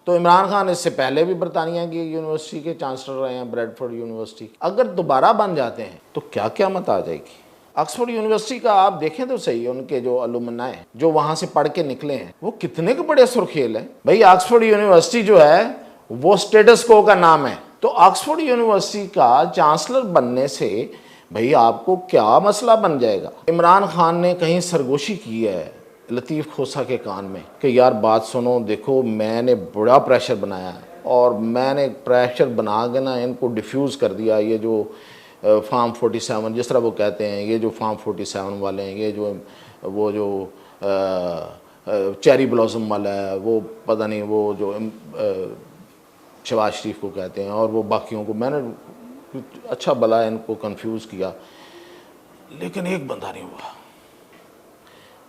तो इमरान खान इससे पहले भी बरतानिया की यूनिवर्सिटी के चांसलर रहे हैं, ब्रैडफोर्ड यूनिवर्सिटी। अगर दोबारा बन जाते हैं तो क्या क़यामत आ जाएगी। ऑक्सफोर्ड यूनिवर्सिटी का आप देखें तो सही, उनके जो अलुमनाए जो वहाँ से पढ़ के निकले हैं वो कितने के बड़े सुर्खेल हैं भाई। ऑक्सफोर्ड यूनिवर्सिटी जो है वो स्टेटस को का नाम है। तो ऑक्सफोर्ड यूनिवर्सिटी का चांसलर बनने से भाई आपको क्या मसला बन जाएगा। इमरान खान ने कहीं सरगोशी की है लतीफ़ खोसा के कान में कि यार बात सुनो, देखो मैंने बड़ा प्रेशर बनाया है और मैंने प्रेशर बना के ना इनको डिफ्यूज़ कर दिया। ये जो फार्म 47 जिस तरह वो कहते हैं, ये जो फार्म 47 वाले हैं, ये जो वो जो चेरी ब्लॉसम वाला है, वो पता नहीं वो जो शहबाज शरीफ को कहते हैं, और वो बाकियों को मैंने अच्छा भला इनको कंफ्यूज किया, लेकिन एक बंदा नहीं हुआ,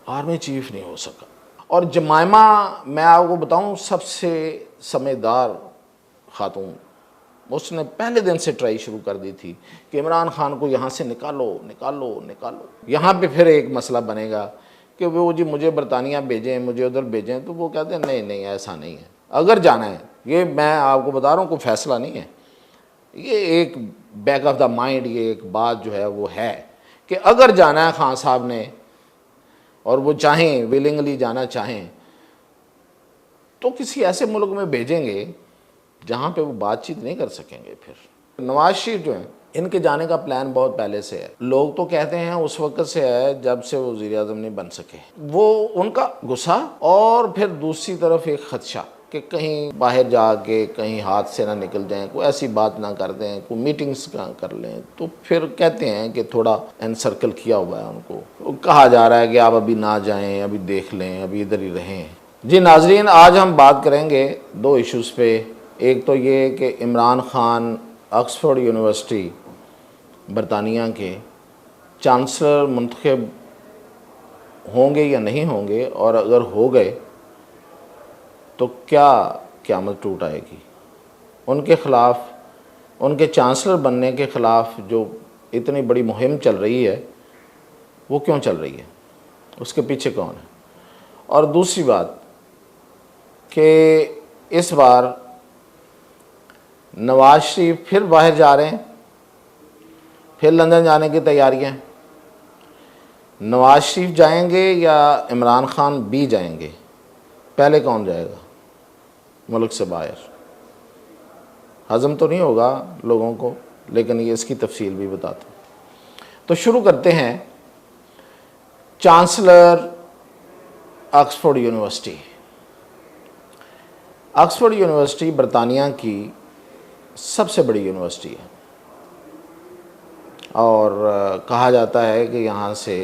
आर्मी चीफ नहीं हो सका। और जमायमा, मैं आपको बताऊं, सबसे समझदार खातून, उसने पहले दिन से ट्राई शुरू कर दी थी कि इमरान खान को यहाँ से निकालो निकालो निकालो। यहाँ पे फिर एक मसला बनेगा कि वो जी मुझे बरतानिया भेजें, मुझे उधर भेजें, तो वो कहते हैं नहीं नहीं ऐसा नहीं है, अगर जाना है, ये मैं आपको बता रहा हूँ कोई फैसला नहीं है, ये एक बैक ऑफ द माइंड, ये एक बात जो है वो है कि अगर जाना है खान साहब ने और वो चाहें, विलिंगली जाना चाहें, तो किसी ऐसे मुल्क में भेजेंगे जहाँ पे वो बातचीत नहीं कर सकेंगे। फिर नवाज शरीफ जो हैं, इनके जाने का प्लान बहुत पहले से है। लोग तो कहते हैं उस वक्त से है जब से वो वज़ीर-ए-आज़म नहीं बन सके। वो उनका गुस्सा और फिर दूसरी तरफ एक खदशा कि कहीं बाहर जाके कहीं हाथ से ना निकल जाएं, कोई ऐसी बात ना कर दें, कोई मीटिंग्स कर लें, तो फिर कहते हैं कि थोड़ा एनसर्कल किया हुआ है उनको। कहा जा रहा है कि आप अभी ना जाएं, अभी देख लें, अभी इधर ही रहें। जी नाजरीन, आज हम बात करेंगे दो इश्यूज़ पे। एक तो ये कि इमरान खान ऑक्सफोर्ड यूनिवर्सिटी बरतानिया के चांसलर मुंतखब होंगे या नहीं होंगे, और अगर हो गए तो क्या क़यामत टूट आएगी। उनके ख़िलाफ़, उनके चांसलर बनने के ख़िलाफ़ जो इतनी बड़ी मुहिम चल रही है वो क्यों चल रही है, उसके पीछे कौन है। और दूसरी बात कि इस बार नवाज शरीफ फिर बाहर जा रहे हैं, फिर लंदन जाने की तैयारियां हैं। नवाज शरीफ जाएंगे या इमरान खान भी जाएंगे, पहले कौन जाएगा मुल्क से बाहर, हज़म तो नहीं होगा लोगों को, लेकिन ये इसकी तफसील भी बताता हूँ। तो शुरू करते हैं। Chancellor Oxford university. Oxford university बरतानिया की सबसे बड़ी यूनिवर्सिटी है और कहा जाता है कि यहाँ से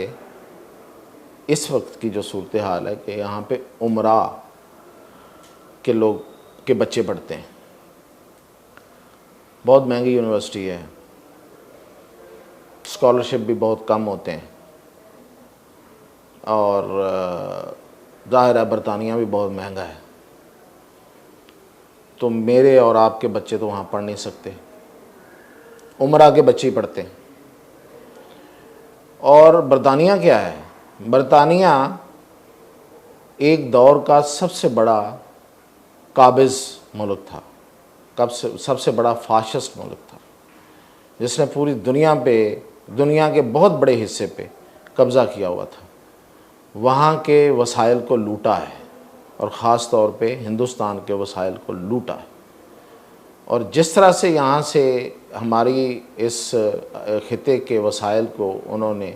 इस वक्त की जो सूरत हाल है कि यहाँ पे उमरा के लोग के बच्चे पढ़ते हैं। बहुत महंगी यूनिवर्सिटी है, स्कॉलरशिप भी बहुत कम होते हैं, और ज़ाहिर है बरतानिया भी बहुत महंगा है, तो मेरे और आपके बच्चे तो वहाँ पढ़ नहीं सकते, उमरा के बच्चे ही पढ़ते हैं। और बरतानिया क्या है, बरतानिया एक दौर का सबसे बड़ा काबिज़ मुल्क था, सबसे बड़ा फाशिस्ट मुल्क था, जिसने पूरी दुनिया पे, दुनिया के बहुत बड़े हिस्से पे कब्ज़ा किया हुआ था, वहाँ के वसाइल को लूटा है, और ख़ास तौर पे हिंदुस्तान के वसाइल को लूटा है। और जिस तरह से यहाँ से हमारी इस खिते के वसाइल को उन्होंने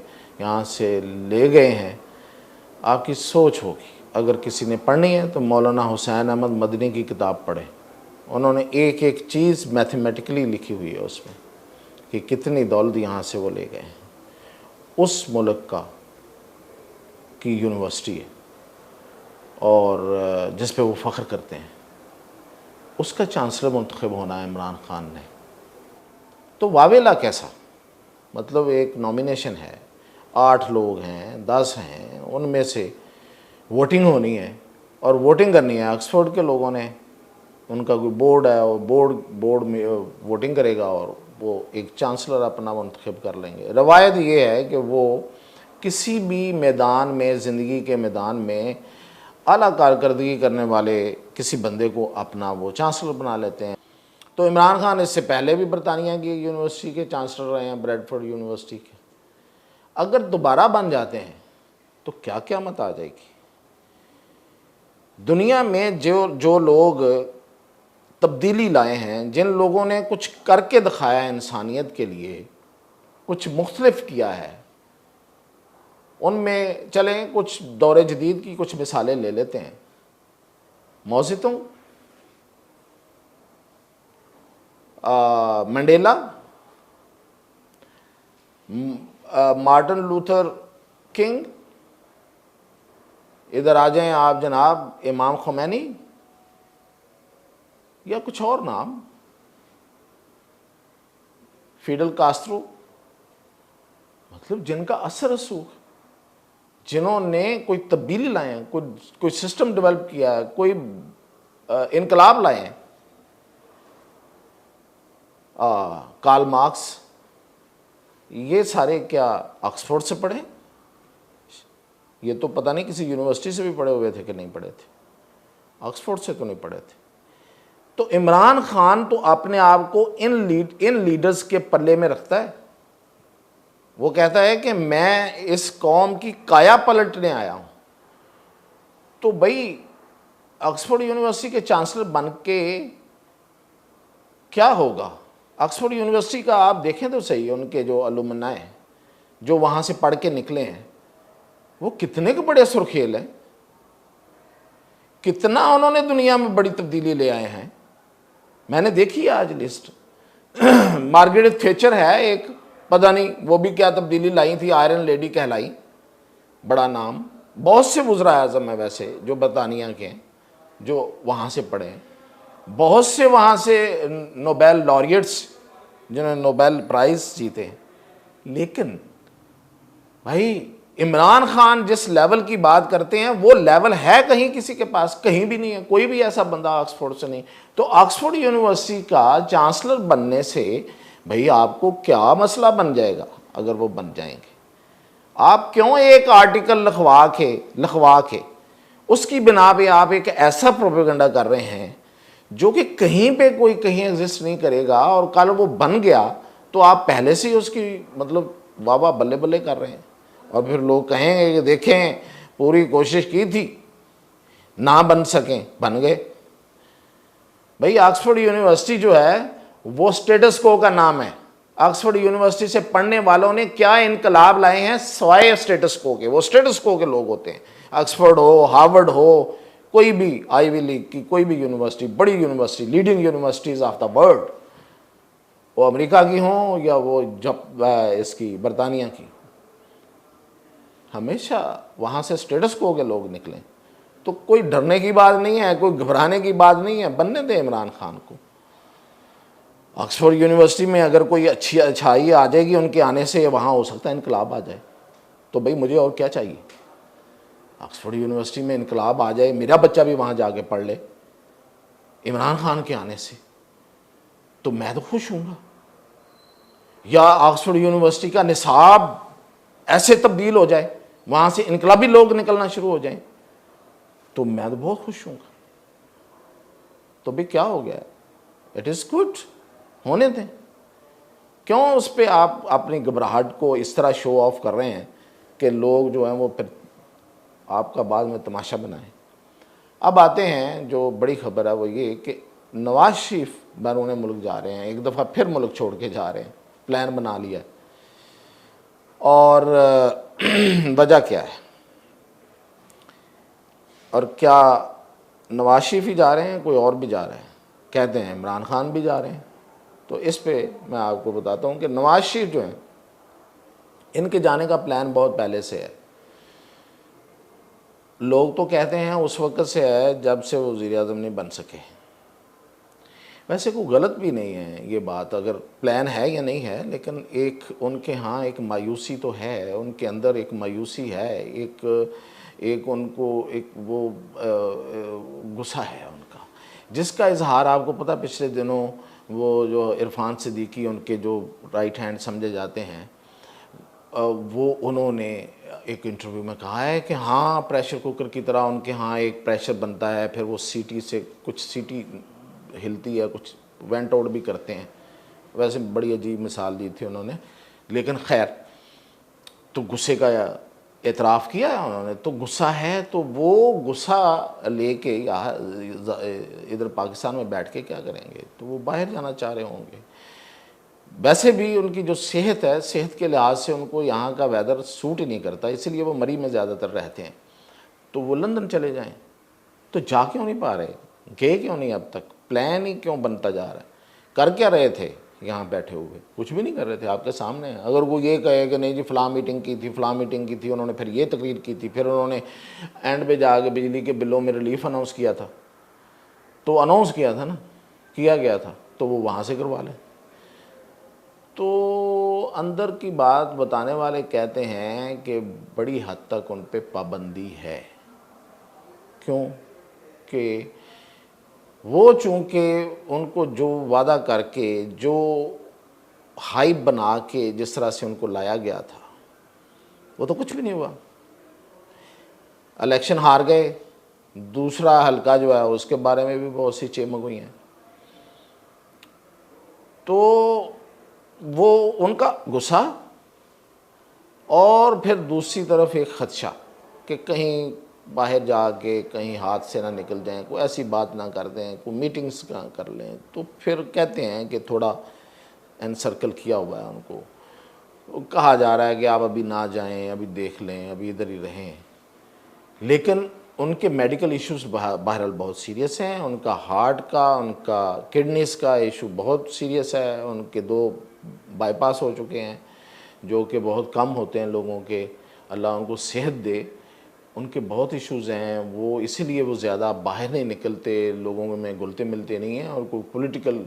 यहाँ से ले गए हैं, आपकी सोच होगी। अगर किसी ने पढ़नी है तो मौलाना हुसैन अहमद मदनी की किताब पढ़ें, उन्होंने एक एक चीज़ मैथमेटिकली लिखी हुई है उसमें कि कितनी दौलत यहाँ से वो ले गए हैं। उस मुल्क का की यूनिवर्सिटी है और जिस पे वो फ़ख्र करते हैं, उसका चांसलर मुंतखब होना है इमरान खान ने। तो वावेला कैसा, मतलब एक नॉमिनेशन है, 8 लोग हैं, 10 हैं, उनमें से वोटिंग होनी है और वोटिंग करनी है। ऑक्सफोर्ड के लोगों ने, उनका कोई बोर्ड है, और बोर्ड में वोटिंग करेगा और वो एक चांसलर अपना मुंतखब कर लेंगे। रवायत ये है कि वो किसी भी मैदान में, ज़िंदगी के मैदान में आला कारकर्दगी करने वाले किसी बंदे को अपना वो चांसलर बना लेते हैं। तो इमरान खान इससे पहले भी बरतानिया की यूनिवर्सिटी के चांसलर रहे हैं, ब्रैडफोर्ड यूनिवर्सिटी के। अगर दोबारा बन जाते हैं तो क्या क़यामत आ जाएगी। दुनिया में जो लोग तब्दीली लाए हैं, जिन लोगों ने कुछ करके दिखाया इंसानियत के लिए, कुछ मुख्तलिफ किया है, उनमें चलें कुछ दौरे जदीद की कुछ मिसालें ले लेते हैं। मौज़ितों, मंडेला, मार्टिन लूथर किंग, इधर आ जाएं आप जनाब इमाम खुमैनी, या कुछ और नाम, फिडल कास्ट्रो, मतलब जिनका असर रसूख, जिन्होंने कोई तब्दीली लाए हैं, कोई सिस्टम डेवलप किया है, कोई इनकलाब लाए हैं। कार्ल मार्क्स, ये सारे क्या ऑक्सफोर्ड से पढ़े? ये तो पता नहीं किसी यूनिवर्सिटी से भी पढ़े हुए थे कि नहीं पढ़े थे, ऑक्सफोर्ड से तो नहीं पढ़े थे। तो इमरान खान तो अपने आप को इन लीडर्स के पल्ले में रखता है। वो कहता है कि मैं इस कौम की काया पलटने आया हूं। तो भाई ऑक्सफोर्ड यूनिवर्सिटी के चांसलर बन के क्या होगा? ऑक्सफोर्ड यूनिवर्सिटी का आप देखें तो सही, उनके जो अलुमनाए हैं जो वहाँ से पढ़ के निकले हैं, वो कितने के बड़े सुर्खेल हैं, कितना उन्होंने दुनिया में बड़ी तब्दीली ले आए हैं। मैंने देखी है आज लिस्ट मार्गरेट थैचर है एक, पता नहीं वो भी क्या तब्दीली लाई थी, आयरन लेडी कहलाई, बड़ा नाम। बहुत से वज़ीर आज़म है वैसे जो बरतानिया के हैं, जो वहाँ से पढ़े हैं। बहुत से वहाँ से नोबेल लॉरिएट्स जिन्होंने नोबेल प्राइज़ जीते हैं। लेकिन भाई इमरान खान जिस लेवल की बात करते हैं वो लेवल है कहीं किसी के पास? कहीं भी नहीं है। कोई भी ऐसा बंदा ऑक्सफोर्ड से नहीं। तो ऑक्सफोर्ड यूनिवर्सिटी का चांसलर बनने से भाई आपको क्या मसला बन जाएगा अगर वो बन जाएंगे? आप क्यों एक आर्टिकल लिखवा के उसकी बिना पे आप एक ऐसा प्रोपेगेंडा कर रहे हैं जो कि कहीं पे कोई कहीं एग्जिस्ट नहीं करेगा, और कल वो बन गया तो आप पहले से ही उसकी मतलब वाह वाह बल्ले बल्ले कर रहे हैं, और फिर लोग कहेंगे कि देखें पूरी कोशिश की थी ना बन सकें, बन गए। भाई ऑक्सफोर्ड यूनिवर्सिटी जो है वो स्टेटस को का नाम है। ऑक्सफोर्ड यूनिवर्सिटी से पढ़ने वालों ने क्या इनकलाब लाए हैं सवाए स्टेटस को के? वो स्टेटस को के लोग होते हैं। ऑक्सफोर्ड हो, हार्वर्ड हो, कोई भी आईवी लीग की कोई भी यूनिवर्सिटी, बड़ी university, leading universities of the world, वो अमेरिका की हों या वो जब इसकी बरतानिया की, हमेशा वहाँ से स्टेटस को के लोग निकलें। तो कोई डरने की बात नहीं है, कोई घबराने की बात नहीं है। बनने दें इमरान खान को। ऑक्सफोर्ड यूनिवर्सिटी में अगर कोई अच्छी अच्छाई आ जाएगी उनके आने से, वहाँ हो सकता है इनकलाब आ जाए। तो भाई मुझे और क्या चाहिए? ऑक्सफोर्ड यूनिवर्सिटी में इनकलाब आ जाए, मेरा बच्चा भी वहाँ जाके पढ़ ले इमरान खान के आने से, तो मैं तो खुश हूँगा। या ऑक्सफोर्ड यूनिवर्सिटी का निसाब ऐसे तब्दील हो जाए, वहाँ से इनकलाबी लोग निकलना शुरू हो जाएं, तो मैं तो बहुत खुश हूँगा। तो भाई क्या हो गया? इट इज़ गुड, होने दें। क्यों उस पर आप अपनी घबराहट को इस तरह शो ऑफ कर रहे हैं कि लोग जो हैं वो फिर आपका बाद में तमाशा बनाएं। अब आते हैं जो बड़ी खबर है, वो ये कि नवाज शरीफ बैरून मुल्क जा रहे हैं, एक दफ़ा फिर मुल्क छोड़ के जा रहे हैं, प्लान बना लिया है। और वजह क्या है? और क्या नवाज शरीफ ही जा रहे हैं, कोई और भी जा रहे हैं? कहते हैं इमरान खान भी जा रहे हैं। तो इस पे मैं आपको बताता हूँ कि नवाज शरीफ जो हैं, इनके जाने का प्लान बहुत पहले से है। लोग तो कहते हैं उस वक्त से है जब से वो वज़ीर-ए-आज़म नहीं बन सके। वैसे कोई गलत भी नहीं है ये बात, अगर प्लान है या नहीं है, लेकिन एक उनके यहाँ एक मायूसी तो है, उनके अंदर एक मायूसी है, एक उनको एक वो गुस्सा है उनका, जिसका इजहार आपको पता पिछले दिनों वो जो इरफान सिद्दीकी उनके जो राइट हैंड समझे जाते हैं, वो उन्होंने एक इंटरव्यू में कहा है कि हाँ प्रेशर कुकर की तरह उनके यहाँ एक प्रेशर बनता है, फिर वो सीटी से कुछ सीटी हिलती है, कुछ वेंट आउट भी करते हैं। वैसे बड़ी अजीब मिसाल दी थी उन्होंने, लेकिन खैर, तो गुस्से का एतराफ़ किया है उन्होंने। तो गुस्सा है तो वो गुस्सा लेके यहाँ इधर पाकिस्तान में बैठ के क्या करेंगे, तो वो बाहर जाना चाह रहे होंगे। वैसे भी उनकी जो सेहत है, सेहत के लिहाज से उनको यहाँ का वेदर सूट ही नहीं करता, इसलिए वो मरी में ज़्यादातर रहते हैं। तो वो लंदन चले जाएं, तो जा क्यों नहीं पा रहे, गए क्यों नहीं अब तक, प्लान ही क्यों बनता जा रहा है। कर क्या रहे थे यहाँ बैठे हुए, कुछ भी नहीं कर रहे थे, आपके सामने है। अगर वो ये कहे कि नहीं जी फ़लाँ मीटिंग की थी, फ़लाँ मीटिंग की थी, उन्होंने फिर ये तकरीर की थी, फिर उन्होंने एंड पे जाके बिजली के बिलों में रिलीफ अनाउंस किया था, तो अनाउंस किया था ना, किया गया था, तो वो वहाँ से करवा लें। तो अंदर की बात बताने वाले कहते हैं कि बड़ी हद तक उन पे पाबंदी है। क्यों कि वो चूँकि उनको जो वादा करके, जो हाइप बना के जिस तरह से उनको लाया गया था, वो तो कुछ भी नहीं हुआ। इलेक्शन हार गए, दूसरा हलका जो है उसके बारे में भी बहुत सी चेमक हुई हैं। तो वो उनका गुस्सा, और फिर दूसरी तरफ एक ख़दशा कि कहीं बाहर जाके कहीं हाथ से ना निकल जाएं, कोई ऐसी बात ना कर दें, कोई मीटिंग्स ना कर लें। तो फिर कहते हैं कि थोड़ा एनसर्कल किया हुआ है उनको, वो कहा जा रहा है कि आप अभी ना जाएं, अभी देख लें, अभी इधर ही रहें। लेकिन उनके मेडिकल इश्यूज़ बहरहाल बहुत सीरियस हैं। उनका हार्ट का, उनका किडनीज़ का इशू बहुत सीरियस है। उनके 2 बाईपास हो चुके हैं, जो कि बहुत कम होते हैं लोगों के, अल्लाह उनको सेहत दे। उनके बहुत इश्यूज़ हैं, वो इसीलिए वो ज़्यादा बाहर नहीं निकलते, लोगों में घुलते मिलते नहीं हैं, और कोई पॉलिटिकल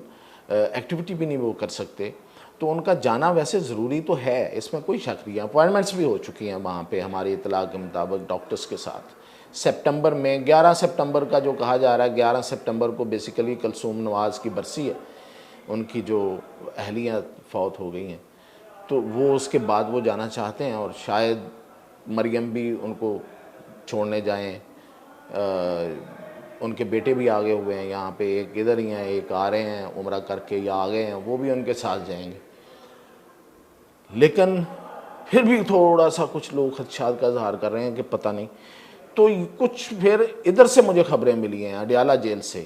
एक्टिविटी भी नहीं वो कर सकते। तो उनका जाना वैसे ज़रूरी तो है, इसमें कोई शक नहीं है। अपॉइंटमेंट्स भी हो चुकी हैं वहाँ पे हमारी इतला के मुताबिक डॉक्टर्स के साथ। सितंबर में 11 सितंबर का जो कहा जा रहा है, 11 सितंबर को बेसिकली कलसूम नवाज़ की बरसी है, उनकी जो अहलियाँ फौत हो गई हैं, तो वो उसके बाद वो जाना चाहते हैं। और शायद मरियम भी उनको छोड़ने जाएं। उनके बेटे भी आगे हुए हैं यहाँ पे, एक इधर ही हैं, एक आ रहे हैं उम्रा करके या आ गए हैं, वो भी उनके साथ जाएंगे। लेकिन फिर भी थोड़ा सा कुछ लोग खदशात का इजहार कर रहे हैं कि पता नहीं। तो कुछ फिर इधर से मुझे खबरें मिली हैं अडियाला जेल से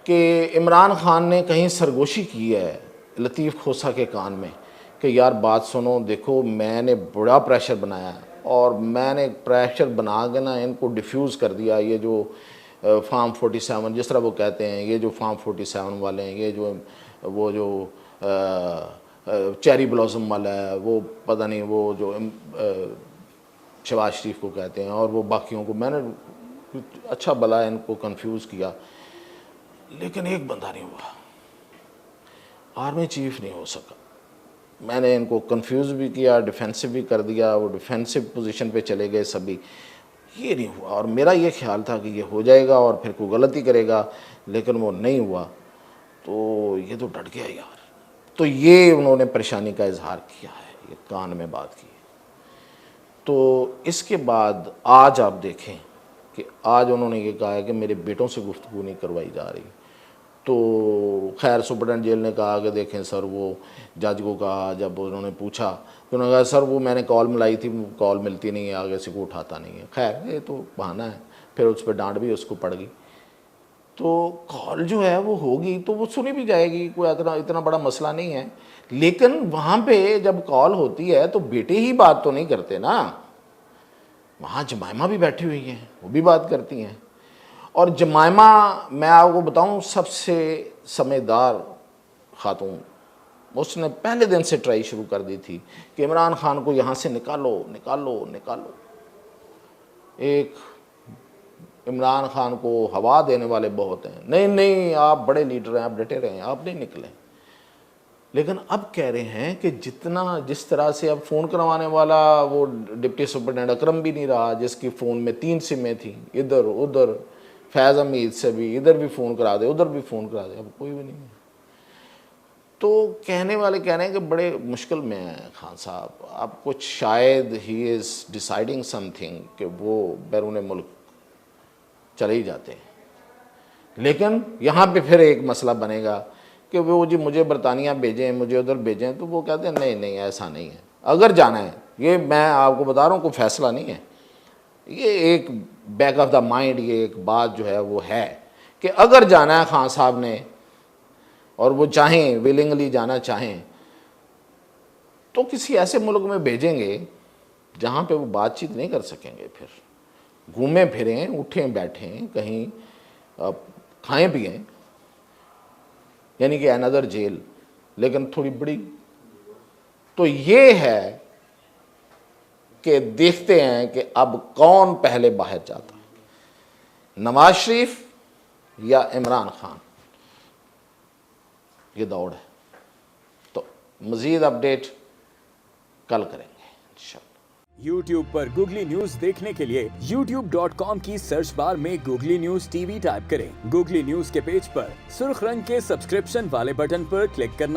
कि इमरान खान ने कहीं सरगोशी की है लतीफ़ खोसा के कान में कि यार बात सुनो, देखो मैंने बड़ा प्रेशर बनाया है, और मैंने प्रेशर बना के ना इनको डिफ्यूज़ कर दिया। ये जो फार्म 47 जिस तरह वो कहते हैं, ये जो फार्म 47 वाले हैं, ये जो वो जो चेरी ब्लॉसम वाला है, वो पता नहीं वो जो शहबाज शरीफ को कहते हैं, और वो बाकियों को मैंने अच्छा भला इनको कंफ्यूज किया। लेकिन एक बंदा नहीं हुआ, आर्मी चीफ नहीं हो सका। मैंने इनको कंफ्यूज भी किया, डिफेंसिव भी कर दिया, वो डिफेंसिव पोजीशन पे चले गए सभी, ये नहीं हुआ। और मेरा ये ख्याल था कि ये हो जाएगा और फिर कोई गलती करेगा, लेकिन वो नहीं हुआ। तो ये तो डट गया यार। तो ये उन्होंने परेशानी का इजहार किया है, ये कान में बात की। तो इसके बाद आज आप देखें कि आज उन्होंने ये कहा है कि मेरे बेटों से गुफ्तगू नहीं करवाई जा रही। तो खैर सुप्रीडेंट जेल ने कहा कि देखें सर, वो जज को कहा, जब उन्होंने पूछा तो उन्होंने कहा सर वो मैंने कॉल मिलाई थी, कॉल मिलती नहीं है, आगे से कोई उठाता नहीं है। खैर ये तो बहाना है, फिर उस पर डांट भी उसको पड़ गई। तो कॉल जो है वो होगी तो वो सुनी भी जाएगी, कोई इतना बड़ा मसला नहीं है। लेकिन वहाँ पे जब कॉल होती है तो बेटे ही बात तो नहीं करते ना, वहाँ जमाइमा भी बैठी हुई हैं, वो भी बात करती हैं। और जमाइमा, मैं आपको बताऊं, सबसे समझदार खातून, उसने पहले दिन से ट्राई शुरू कर दी थी कि इमरान खान को यहाँ से निकालो निकालो निकालो। एक इमरान खान को हवा देने वाले बहुत हैं, नहीं नहीं आप बड़े लीडर हैं, आप डटे रहें, आप नहीं निकले। लेकिन अब कह रहे हैं कि जिस तरह से अब फ़ोन करवाने वाला वो डिप्टी सुपरिटेंडेंट अकरम भी नहीं रहा, जिसकी फ़ोन में 3 सिमें थी, इधर उधर, फैज़ हमीद से भी, इधर भी फ़ोन करा दे, उधर भी फ़ोन करा दे, अब कोई भी नहीं है। तो कहने वाले कह रहे हैं कि बड़े मुश्किल में हैं खान साहब, अब कुछ शायद ही इज़ डिसाइडिंग समथिंग कि वो बैरून मुल्क चले ही जाते हैं। लेकिन यहाँ पे फिर एक मसला बनेगा कि वो जी मुझे बरतानिया भेजें, मुझे उधर भेजें, तो वो कहते हैं नहीं नहीं ऐसा नहीं है, अगर जाना है, ये मैं आपको बता रहा हूँ कोई फैसला नहीं है, ये एक बैक ऑफ द माइंड ये एक बात जो है वो है कि अगर जाना है खान साहब ने और वो चाहें, विलिंगली जाना चाहें, तो किसी ऐसे मुल्क में भेजेंगे जहाँ पे वो बातचीत नहीं कर सकेंगे, फिर घूमें फिरें, उठें बैठें, कहीं खाएं पिएं, यानी कि अनदर जेल, लेकिन थोड़ी बड़ी। तो ये है कि देखते हैं कि अब कौन पहले बाहर जाता है, नवाज शरीफ या इमरान खान, ये दौड़ है। तो मज़ीद अपडेट कल करेंगे इंशाअल्लाह। YouTube पर गूगली न्यूज देखने के लिए youtube.com की सर्च बार में गूगली न्यूज टीवी टाइप करें। गूगली न्यूज के पेज पर सुर्ख रंग के सब्सक्रिप्शन वाले बटन पर क्लिक करना